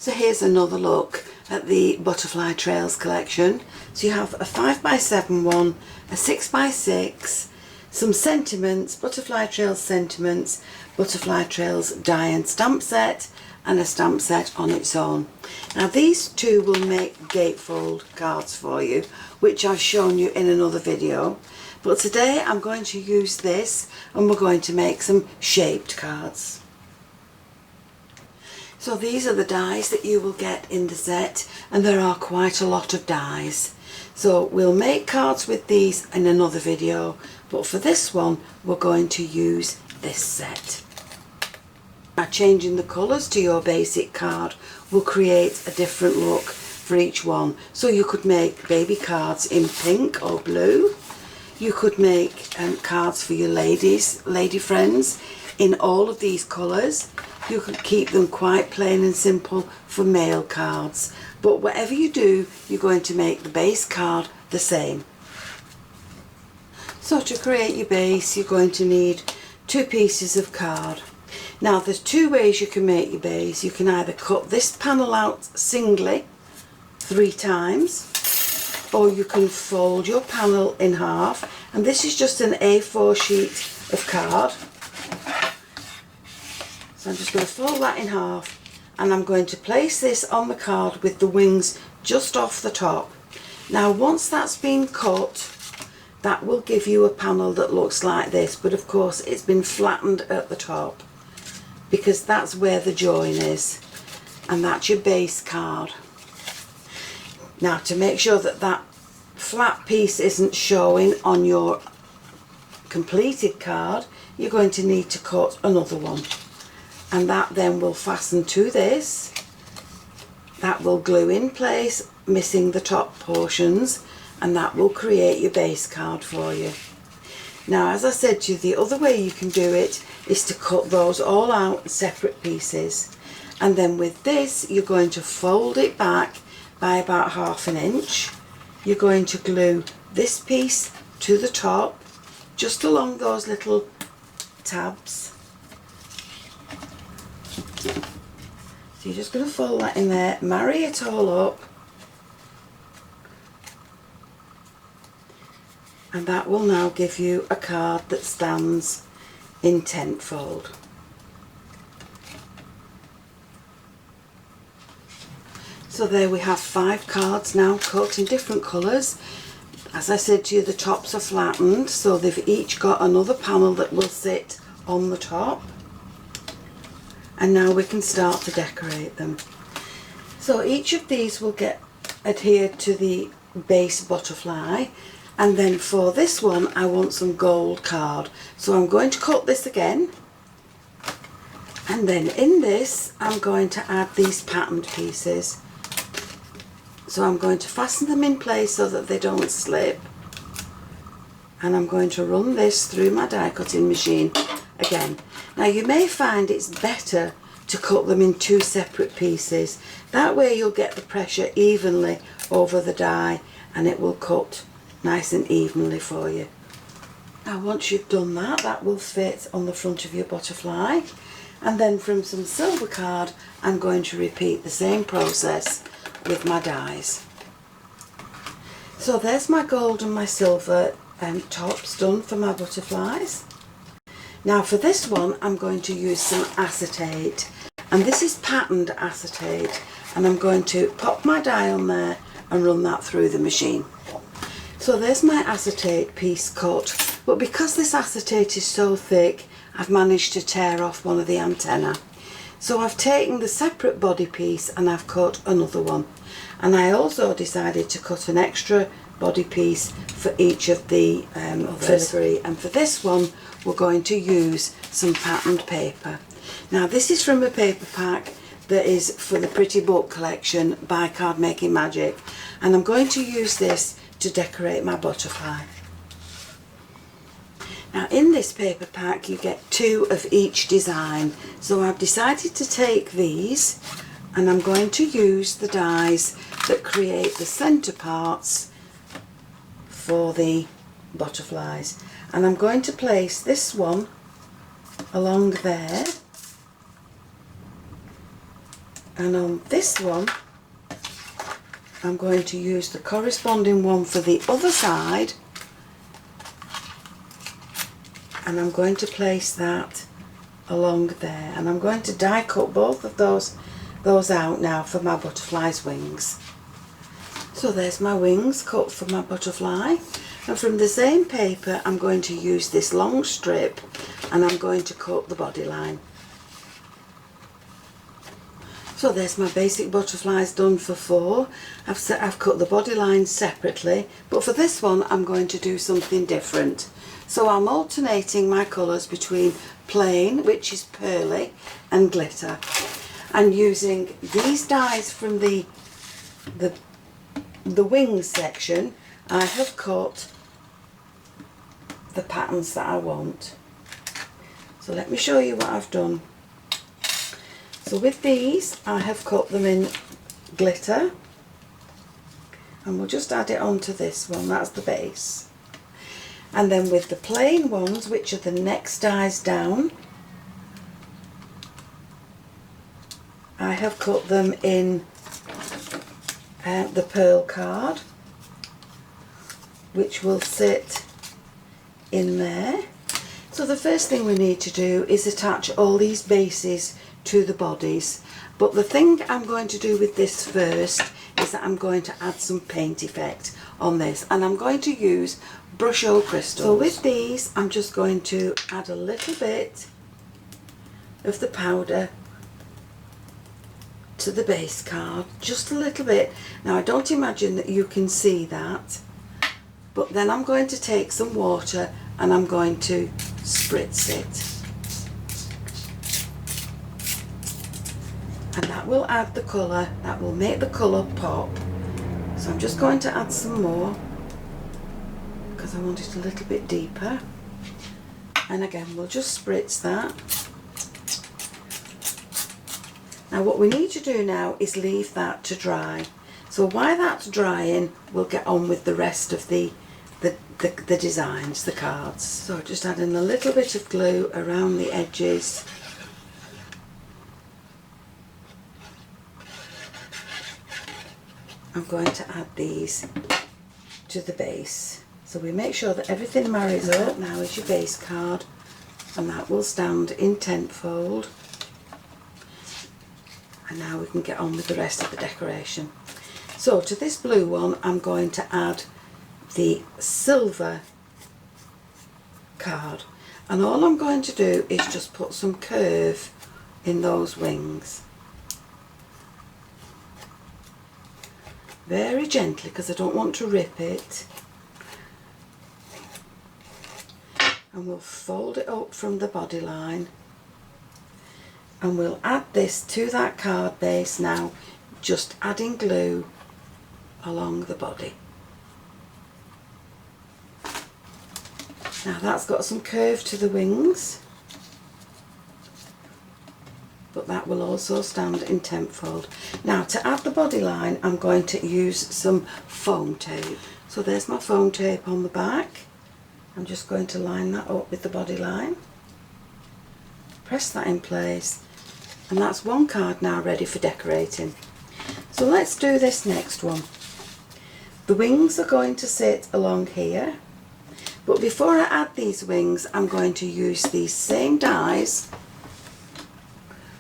So here's another look at the Butterfly Trails collection. So you have a 5x7 one, a 6x6, some sentiments, Butterfly Trails sentiments, Butterfly Trails die and stamp set, and a stamp set on its own. Now these two will make gatefold cards for you, which I've shown you in another video. But today I'm going to use this and we're going to make some shaped cards. So these are the dies that you will get in the set, and there are quite a lot of dies. So we'll make cards with these in another video, but for this one we're going to use this set. Now changing the colours to your basic card will create a different look for each one. So you could make baby cards in pink or blue. You could make cards for your lady friends in all of these colours. You could keep them quite plain and simple for male cards. But whatever you do, you're going to make the base card the same. So to create your base, you're going to need 2 pieces of card. Now there's 2 ways you can make your base. You can either cut this panel out singly 3 times, or you can fold your panel in half, and this is just an A4 sheet of card. So I'm just going to fold that in half, and I'm going to place this on the card with the wings just off the top. Now once that's been cut, that will give you a panel that looks like this, but of course it's been flattened at the top because that's where the join is, and that's your base card. Now to make sure that that flat piece isn't showing on your completed card, you're going to need to cut another one, and that then will fasten to this. That will glue in place, missing the top portions, and that will create your base card for you. Now as I said to you, the other way you can do it is to cut those all out in separate pieces, and then with this you're going to fold it back by about 1/2 inch. You're going to glue this piece to the top just along those little tabs. So you're just going to fold that in there, marry it all up, and that will now give you a card that stands in tenfold. So there we have 5 cards now cut in different colours. As I said to you, the tops are flattened, so they've each got another panel that will sit on the top. And now we can start to decorate them. So each of these will get adhered to the base butterfly, and then for this one I want some gold card. So I'm going to cut this again, and then in this I'm going to add these patterned pieces. So I'm going to fasten them in place so that they don't slip, and I'm going to run this through my die cutting machine again. Now you may find it's better to cut them in 2 separate pieces. That way you'll get the pressure evenly over the die and it will cut nice and evenly for you. Now once you've done that, that will fit on the front of your butterfly, and then from some silver card I'm going to repeat the same process with my dies. So there's my gold and my silver tops done for my butterflies. Now for this one I'm going to use some acetate, and this is patterned acetate, and I'm going to pop my die on there and run that through the machine. So there's my acetate piece cut, but because this acetate is so thick I've managed to tear off one of the antennae. So I've taken the separate body piece and I've cut another one, and I also decided to cut an extra body piece for each of the filigree, and for this one we're going to use some patterned paper. Now this is from a paper pack that is for the Pretty Book collection by Card Making Magic, and I'm going to use this to decorate my butterfly. Now in this paper pack you get 2 of each design, so I've decided to take these, and I'm going to use the dies that create the centre parts for the butterflies, and I'm going to place this one along there And on this one, I'm going to use the corresponding one for the other side, and I'm going to place that along there, and I'm going to die cut both of those out now for my butterfly's wings. So there's my wings cut for my butterfly, and from the same paper I'm going to use this long strip and I'm going to cut the body line. So there's my basic butterflies done for 4. I've cut the body lines separately, but for this one I'm going to do something different. So I'm alternating my colours between plain, which is pearly, and glitter. And using these dies from the wings section, I have cut the patterns that I want. So let me show you what I've done. So with these, I have cut them in glitter, and we'll just add it onto this one, that's the base. And then with the plain ones, which are the next dies down, I have cut them in the pearl card, which will sit in there. So the first thing we need to do is attach all these bases to the bodies, but the thing I'm going to do with this first is that I'm going to add some paint effect on this, and I'm going to use brush-o crystals. So with these I'm just going to add a little bit of the powder to the base card, just a little bit. Now I don't imagine that you can see that, but then I'm going to take some water and I'm going to spritz it. And that will add the colour, that will make the colour pop. So I'm just going to add some more because I want it a little bit deeper. And again, we'll just spritz that. Now what we need to do now is leave that to dry. So while that's drying, we'll get on with the rest of the designs, the cards. So just adding a little bit of glue around the edges. I'm going to add these to the base. So we make sure that everything marries up. Now is your base card, and that will stand in tenfold. And now we can get on with the rest of the decoration. So to this blue one, I'm going to add the silver card, and all I'm going to do is just put some curve in those wings. Very gently, because I don't want to rip it. And we'll fold it up from the body line, and we'll add this to that card base now, just adding glue along the body. Now that's got some curve to the wings, but that will also stand in tenfold. Now to add the body line, I'm going to use some foam tape. So there's my foam tape on the back. I'm just going to line that up with the body line. Press that in place, and that's one card now ready for decorating. So let's do this next one. The wings are going to sit along here, but before I add these wings, I'm going to use these same dies,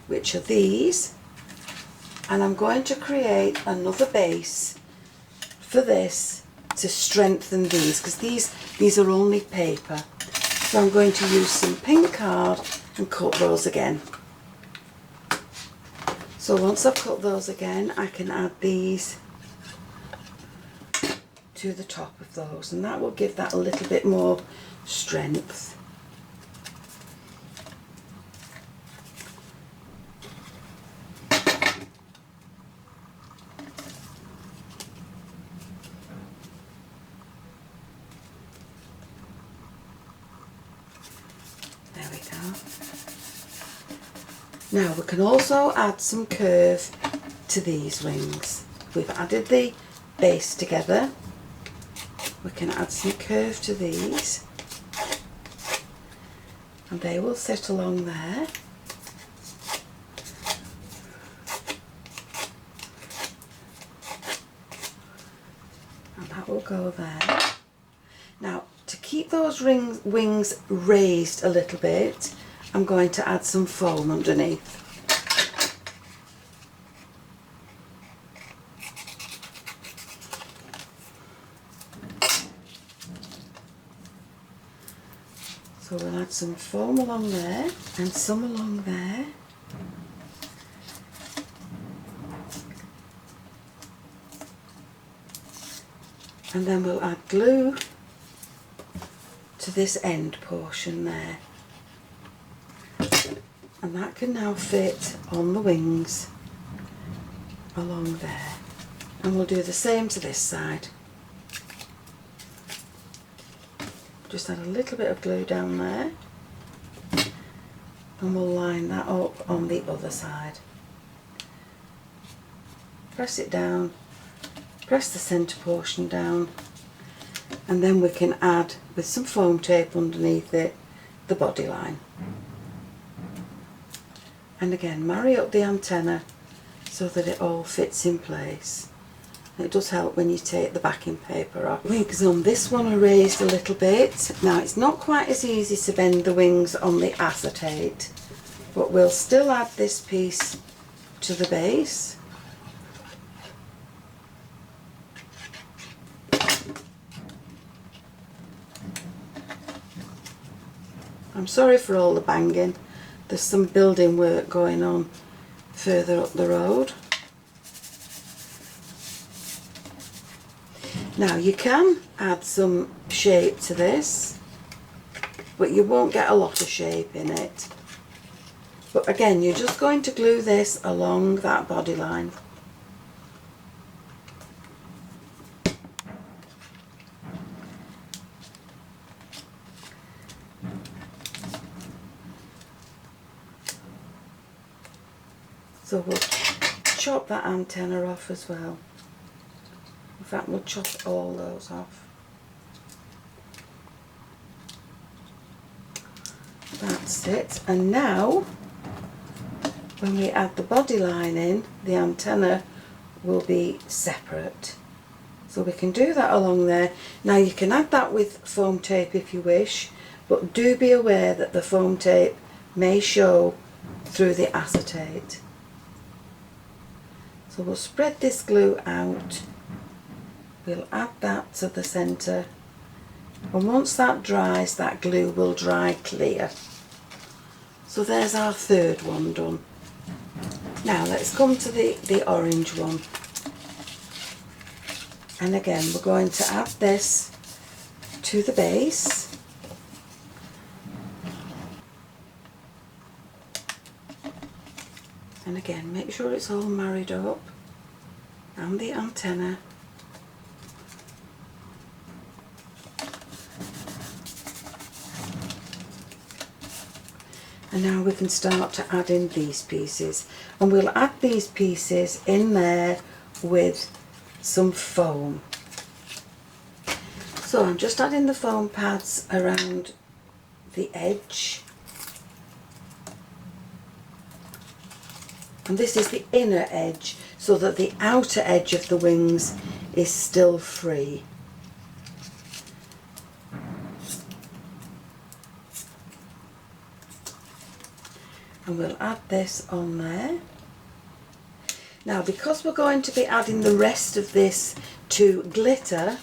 which are these, and I'm going to create another base for this to strengthen these, because these are only paper. So I'm going to use some pink card and cut those again. So once I've cut those again, I can add these to the top of those, and that will give that a little bit more strength. There we go. Now we can also add some curve to these wings. We've added the base together. We can add some curve to these, and they will sit along there. go there. Now, to keep those wings raised a little bit, I'm going to add some foam underneath. So we'll add some foam along there and some along there. And then we'll add glue to this end portion there. And that can now fit on the wings along there. And we'll do the same to this side. Just add a little bit of glue down there. And we'll line that up on the other side. Press it down. Press the centre portion down, and then we can add, with some foam tape underneath it, the body line. And again, marry up the antenna so that it all fits in place. And it does help when you take the backing paper off. Wings on this one are raised a little bit. Now, it's not quite as easy to bend the wings on the acetate, but we'll still add this piece to the base. I'm sorry for all the banging. There's some building work going on further up the road. Now you can add some shape to this, but you won't get a lot of shape in it. But again, you're just going to glue this along that body line. So we'll chop that antenna off as well. In fact, we'll chop all those off. That's it. And now, when we add the body line in, the antenna will be separate. So we can do that along there. Now you can add that with foam tape if you wish, but do be aware that the foam tape may show through the acetate. So we'll spread this glue out, we'll add that to the centre, and once that dries, that glue will dry clear. So there's our third one done. Now let's come to the orange one. And again, we're going to add this to the base. And again, make sure it's all married up, and the antenna. And now we can start to add in these pieces. And we'll add these pieces in there with some foam. So I'm just adding the foam pads around the edge. And this is the inner edge, so that the outer edge of the wings is still free. And we'll add this on there. Now, because we're going to be adding the rest of this to glitter,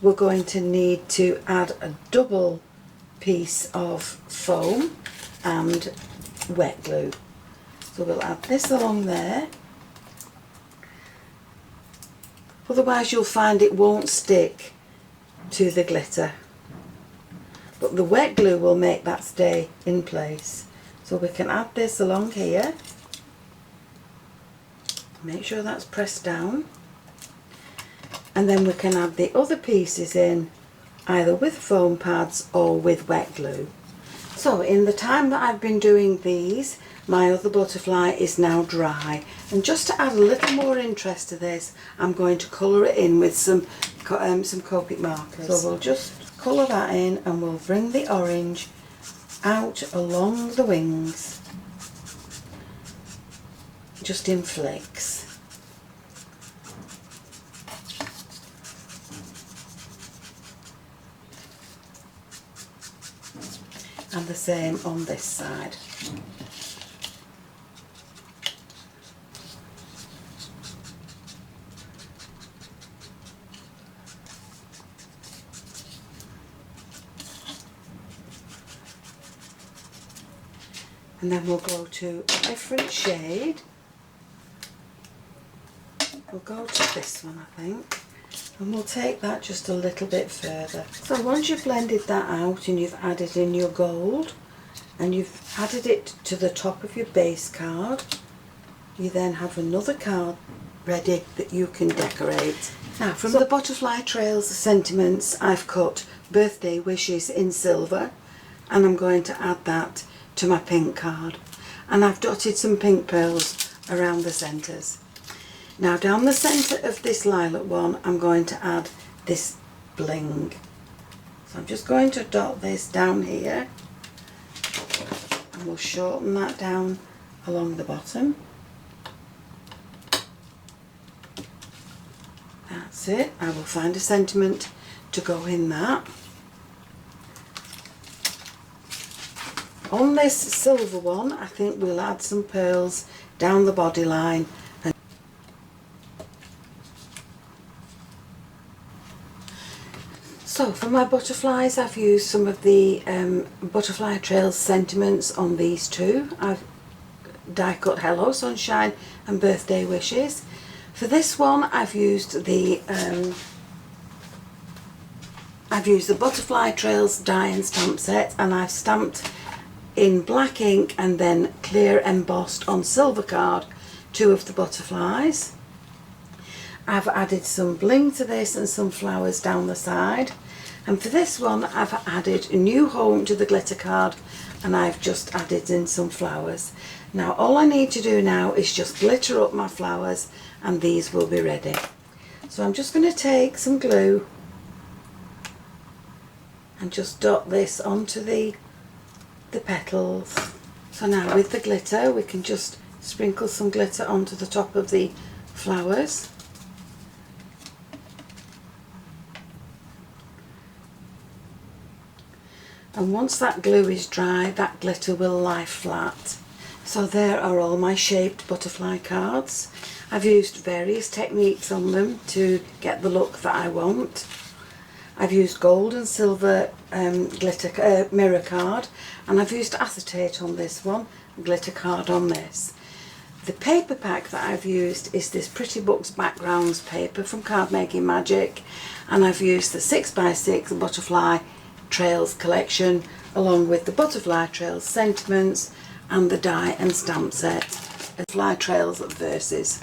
we're going to need to add a double piece of foam and wet glue. So we'll add this along there. Otherwise you'll find it won't stick to the glitter. But the wet glue will make that stay in place. So we can add this along here. Make sure that's pressed down. And then we can add the other pieces in either with foam pads or with wet glue. So in the time that I've been doing these, my other butterfly is now dry, and just to add a little more interest to this, I'm going to colour it in with some Copic markers. So we'll just colour that in, and we'll bring the orange out along the wings, just in flakes. and the same on this side. And then we'll go to a different shade. We'll go to this one, I think, and we'll take that just a little bit further. So once you've blended that out and you've added in your gold and you've added it to the top of your base card, you then have another card ready that you can decorate. Now, from the Butterfly Trails sentiments, I've cut birthday wishes in silver, and I'm going to add that to my pink card, and I've dotted some pink pearls around the centres. Now down the centre of this lilac one, I'm going to add this bling. So I'm just going to dot this down here, and we'll shorten that down along the bottom. That's it. I will find a sentiment to go in that. On this silver one, I think we'll add some pearls down the body line. So for my butterflies, I've used some of the Butterfly Trails sentiments on these two. I've die cut Hello Sunshine and Birthday Wishes. For this one, I've used the Butterfly Trails die and stamp set, and I've stamped in black ink and then clear embossed on silver card 2 of the butterflies. I've added some bling to this and some flowers down the side, and for this one I've added a new home to the glitter card, and I've just added in some flowers. Now all I need to do now is just glitter up my flowers, and these will be ready. So I'm just going to take some glue and just dot this onto the petals. So now with the glitter, we can just sprinkle some glitter onto the top of the flowers. And once that glue is dry, that glitter will lie flat. So there are all my shaped butterfly cards. I've used various techniques on them to get the look that I want. I've used gold and silver glitter mirror card, and I've used acetate on this one, glitter card on this. The paper pack that I've used is this Pretty Books Backgrounds paper from Card Making Magic, and I've used the 6x6 Butterfly Trails collection along with the Butterfly Trails sentiments and the die and stamp set, Butterfly Trails Verses.